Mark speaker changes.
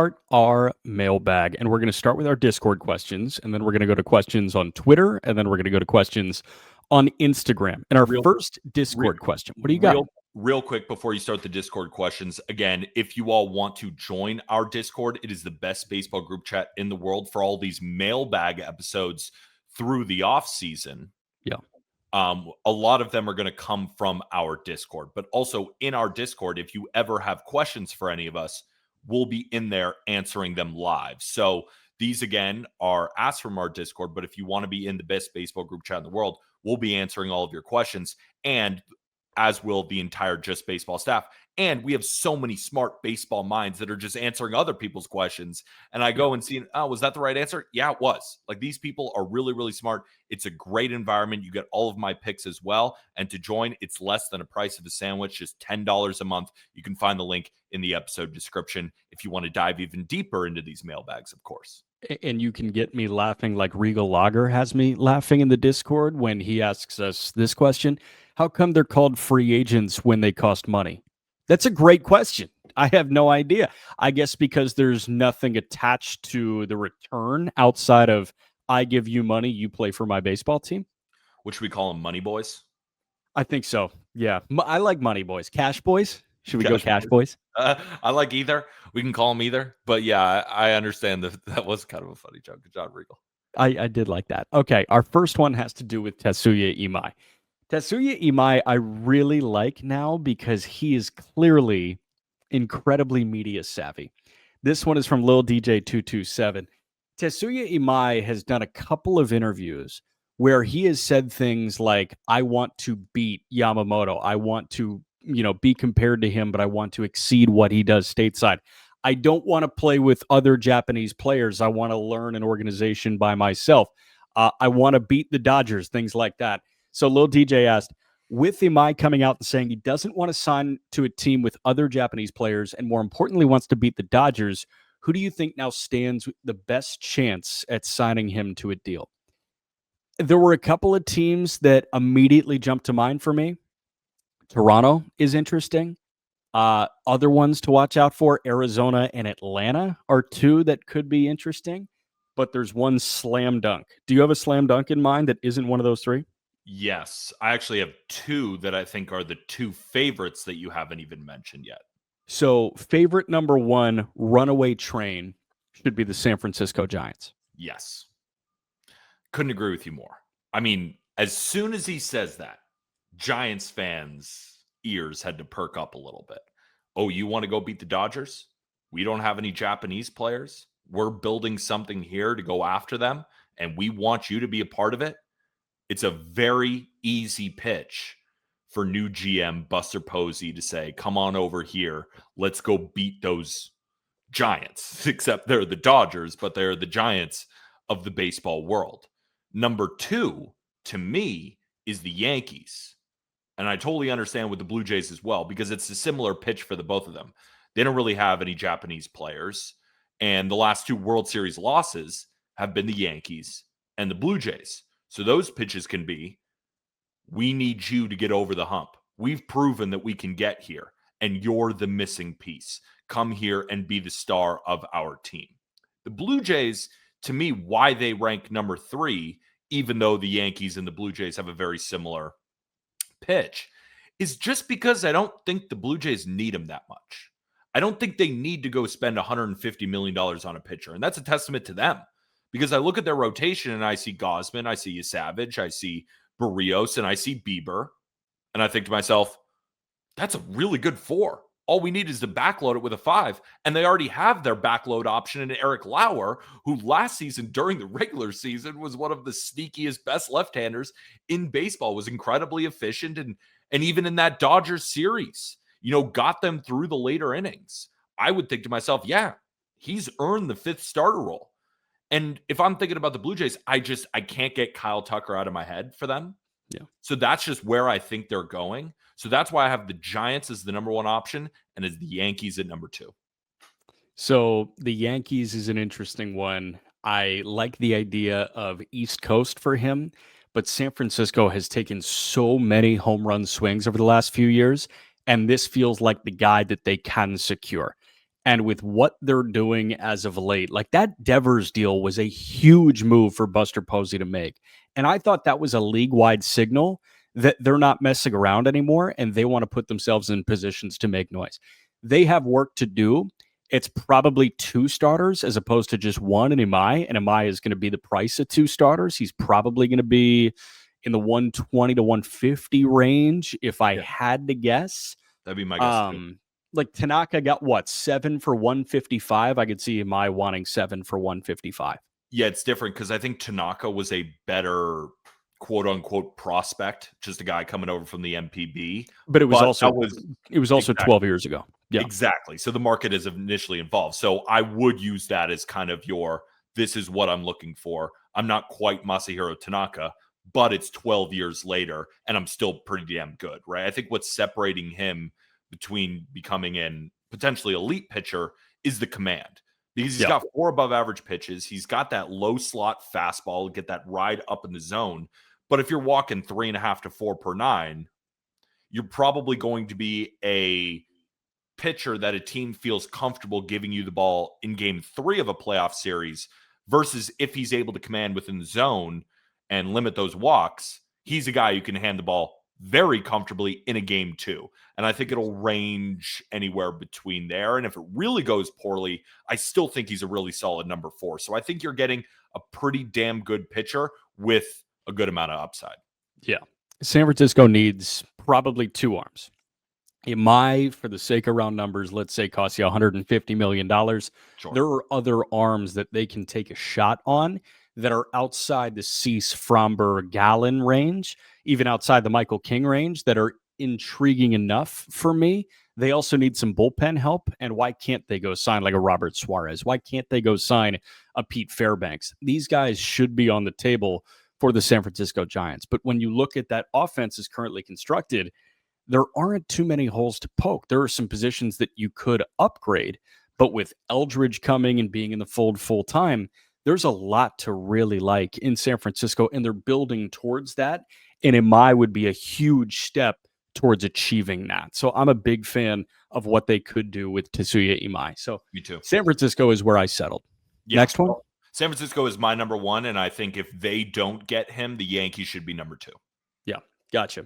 Speaker 1: start our mailbag, and we're going to start with our Discord questions, and then we're going to go to questions on Twitter, and then we're going to go to questions on Instagram. And our
Speaker 2: Real-
Speaker 1: first
Speaker 2: real-
Speaker 1: Discord question, what do you got?
Speaker 2: Real quick before you start the Discord questions, again, if you all want to join our Discord, it is the best baseball group chat in the world for all these mailbag episodes through the off season.
Speaker 1: Yeah.
Speaker 2: A lot of them are going to come from our Discord, but also in our Discord, if you ever have questions for any of us, we'll be in there answering them live. So these again are asked from our Discord, but if you want to be in the best baseball group chat in the world, we'll be answering all of your questions, and as will the entire Just Baseball staff. And we have so many smart baseball minds that are just answering other people's questions. And I go and see, oh, was that the right answer? Yeah, it was. Like, these people are really, really smart. It's a great environment. You get all of my picks as well. And to join, it's less than a price of a sandwich, just $10 a month. You can find the link in the episode description if you want to dive even deeper into these mailbags, of course.
Speaker 1: And you can get me laughing like Regal Lager has me laughing in the Discord when he asks us this question. How come they're called free agents when they cost money? That's a great question. I have no idea. I guess because there's nothing attached to the return outside of I give you money, you play for my baseball team.
Speaker 2: Which we call them money boys.
Speaker 1: I think so. Yeah. I like money boys. Cash boys? Should we go cash boys?
Speaker 2: I like either. We can call them either. But yeah, I understand that was kind of a funny joke. Good job, Regal.
Speaker 1: I did like that. Okay. Our first one has to do with Tatsuya Imai. Tatsuya Imai, I really like now because he is clearly incredibly media savvy. This one is from Lil DJ 227. Tatsuya Imai has done a couple of interviews where he has said things like, I want to beat Yamamoto. I want to, be compared to him, but I want to exceed what he does stateside. I don't want to play with other Japanese players. I want to learn an organization by myself. I want to beat the Dodgers, things like that. So Lil DJ asked, with Imai coming out and saying he doesn't want to sign to a team with other Japanese players and more importantly wants to beat the Dodgers, who do you think now stands the best chance at signing him to a deal? There were a couple of teams that immediately jumped to mind for me. Toronto is interesting. Other ones to watch out for, Arizona and Atlanta are two that could be interesting, but there's one slam dunk. Do you have a slam dunk in mind that isn't one of those three?
Speaker 2: Yes. I actually have two that I think are the two favorites that you haven't even mentioned yet.
Speaker 1: So, favorite number one, runaway train, should be the San Francisco Giants.
Speaker 2: Yes. Couldn't agree with you more. I mean, as soon as he says that, Giants fans' ears had to perk up a little bit. Oh, you want to go beat the Dodgers? We don't have any Japanese players. We're building something here to go after them, and we want you to be a part of it. It's a very easy pitch for new GM Buster Posey to say, come on over here. Let's go beat those Giants, except they're the Dodgers, but they're the Giants of the baseball world. Number two, to me, is the Yankees. And I totally understand with the Blue Jays as well, because it's a similar pitch for the both of them. They don't really have any Japanese players. And the last two World Series losses have been the Yankees and the Blue Jays. So those pitches can be, we need you to get over the hump. We've proven that we can get here, and you're the missing piece. Come here and be the star of our team. The Blue Jays, to me, why they rank number three, even though the Yankees and the Blue Jays have a very similar pitch, is just because I don't think the Blue Jays need him that much. I don't think they need to go spend $150 million on a pitcher. And that's a testament to them, because I look at their rotation and I see Gausman, I see Savage, I see Barrios, and I see Bieber. And I think to myself, that's a really good four. All we need is to backload it with a five. And they already have their backload option in Eric Lauer, who last season during the regular season was one of the sneakiest, best left-handers in baseball, was incredibly efficient. And even in that Dodgers series, got them through the later innings. I would think to myself, yeah, he's earned the fifth starter role. And if I'm thinking about the Blue Jays, I can't get Kyle Tucker out of my head for them.
Speaker 1: Yeah.
Speaker 2: So that's just where I think they're going. So that's why I have the Giants as the number one option and as the Yankees at number two.
Speaker 1: So the Yankees is an interesting one. I like the idea of East Coast for him, but San Francisco has taken so many home run swings over the last few years, and this feels like the guy that they can secure. And with what they're doing as of late, like that Devers deal was a huge move for Buster Posey to make. And I thought that was a league wide signal that they're not messing around anymore and they want to put themselves in positions to make noise. They have work to do. It's probably 2 starters as opposed to just one in Imai. And Imai is going to be the price of 2 starters. He's probably going to be in the 120 to 150 range if I had to guess.
Speaker 2: That'd be my guess too.
Speaker 1: Like Tanaka got what, 7 for 155? I could see Imai wanting 7 for 155.
Speaker 2: Yeah, it's different because I think Tanaka was a better quote unquote prospect, just a guy coming over from the MPB.
Speaker 1: But it was also
Speaker 2: exactly.
Speaker 1: 12 years ago. Yeah.
Speaker 2: Exactly. So the market is initially involved. So I would use that as kind of this is what I'm looking for. I'm not quite Masahiro Tanaka, but it's 12 years later and I'm still pretty damn good, right? I think what's separating him between becoming an potentially elite pitcher is the command, because he's got 4 above average pitches. He's got that low slot fastball, get that ride up in the zone. But if you're walking 3.5 to 4 per 9, you're probably going to be a pitcher that a team feels comfortable giving you the ball in game 3 of a playoff series, versus if he's able to command within the zone and limit those walks, he's a guy you can hand the ball very comfortably in a game 2. And I think it'll range anywhere between there. And if it really goes poorly, I still think he's a really solid number 4. So I think you're getting a pretty damn good pitcher with a good amount of upside.
Speaker 1: Yeah. San Francisco needs probably 2 arms. Imai, for the sake of round numbers, let's say costs you $150 million.
Speaker 2: Sure.
Speaker 1: There are other arms that they can take a shot on that are outside the Cease, Fromber, Gallen range, even outside the Michael King range, that are intriguing enough for me. They also need some bullpen help. And why can't they go sign like a Robert Suarez? Why can't they go sign a Pete Fairbanks? These guys should be on the table for the San Francisco Giants. But when you look at that offense is currently constructed, there aren't too many holes to poke. There are some positions that you could upgrade, but with Eldridge coming and being in the fold full time, there's a lot to really like in San Francisco, and they're building towards that. And Imai would be a huge step towards achieving that. So I'm a big fan of what they could do with Tatsuya Imai. So
Speaker 2: me too.
Speaker 1: San Francisco is where I settled. Yeah. Next one.
Speaker 2: San Francisco is my number 1, and I think if they don't get him, the Yankees should be number 2.
Speaker 1: Yeah, gotcha.